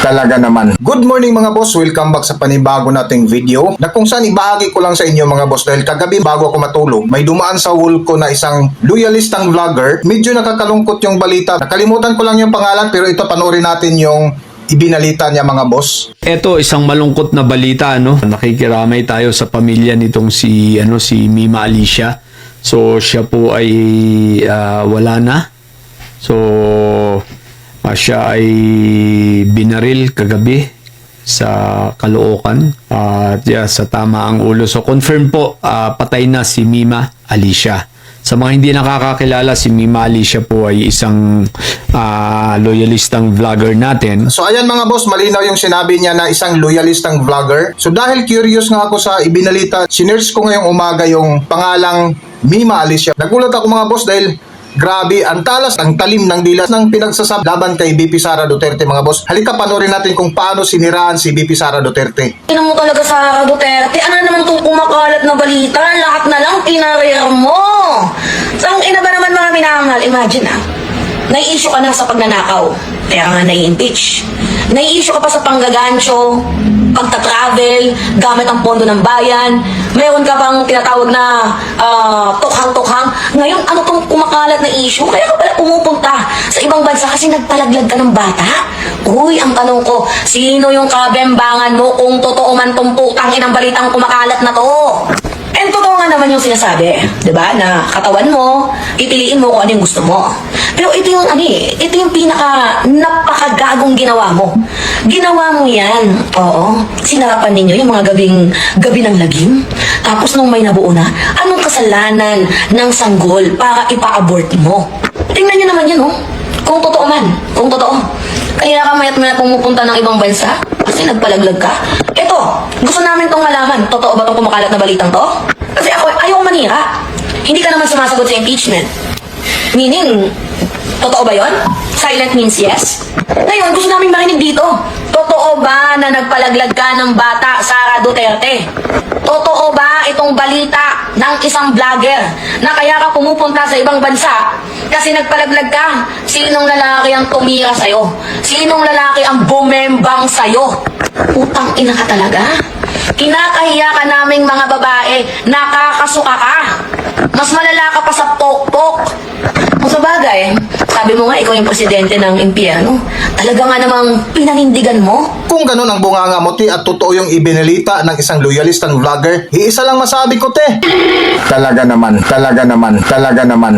Talaga naman. Good morning mga boss, welcome back sa panibago nating video na kung saan ibahagi ko lang sa inyo mga boss dahil kagabi bago ako matulog may dumaan sa wall ko na isang loyalistang vlogger. Medyo nakakalungkot yung balita. Nakalimutan ko lang yung pangalan pero ito panoorin natin yung ibinalita niya mga boss. Ito isang malungkot na balita, no. Nakikiramay tayo sa pamilya nitong si Mima Alicia. So siya po ay wala na. So siya ay binaril kagabi sa Caloocan at sa tamaang ulo. So confirm po patay na si Mima Alicia. Sa mga hindi nakakakilala, si Mima Alicia po ay isang loyalistang vlogger natin. So ayan mga boss, malinaw yung sinabi niya na isang loyalistang vlogger. So dahil curious nga ako sa ibinalita, sinearch ko ngayong umaga yung pangalang Mima Alicia. Nagulat ako mga boss dahil grabe, ang talas, ang talim ng dilas ng pinagsasab laban kay VP Sara Duterte mga boss. Halika panoorin natin kung paano siniraan si VP Sara Duterte. Tingnan mo talaga Sara Duterte, ano naman itong kumakalat na balita? Lahat na lang pinarir mo. Sang ina ba naman mga minamahal? Imagine nai-issue ka na sa pagnanakaw, kaya nga nai-impeach. Nai-issue ka pa sa panggagancho, pagta-travel, gamit ang pondo ng bayan. Mayroon ka pang tinatawag na tukhang-tukhang. Ngayon, ano tong kumakalat na issue? Kaya ka pala pumupunta sa ibang bansa kasi nagpalaglag ka ng bata? Uy, ang tanong ko, sino yung kabembangan mo kung totoo man tong putang inang balitang kumakalat na to? And totoo nga naman yung sinasabi, di ba? Na katawan mo, pipiliin mo kung ano yung gusto mo. Pero ito yung ito yung napakagagong ginawa mo. Ginawa mo yan. Oo. Sinarapan ninyo yung mga gabi ng lagim. Tapos nung may nabuo na, anong kasalanan ng sanggol para ipa-abort mo? Tingnan nyo naman yun, oh. Kung totoo man. Kung totoo. Kaya ka mayat-mayat pumupunta ng ibang bansa kasi nagpalaglag ka. Ito, gusto namin tong malaman. Totoo ba tong kumakalat na balitang to? Kasi ako, ayaw manira. Hindi ka naman sumasagot sa impeachment. Meaning, totoo ba yon? Silent means yes? Ngayon, gusto namin marinig dito. Totoo ba na nagpalaglag ka ng bata, Sara Duterte? Totoo ba itong balita ng isang vlogger na kaya ka pumupunta sa ibang bansa kasi nagpalaglag ka? Sinong lalaki ang tumira sa'yo? Sinong lalaki ang bumembang sa'yo? Utang ina ka talaga? Kinakahiya ka naming mga babae, nakakasuka ka. Mas malala ka pa sa pokpok. Kung sa bagay, sabi mo nga ikaw yung presidente ng impyerno. Talaga nga namang pinanindigan mo. Kung ganun ang bunganga mo, at totoo yung ibinalita ng isang loyalistang vlogger, iisa lang masabi ko, te. Talaga naman, talaga naman, talaga naman.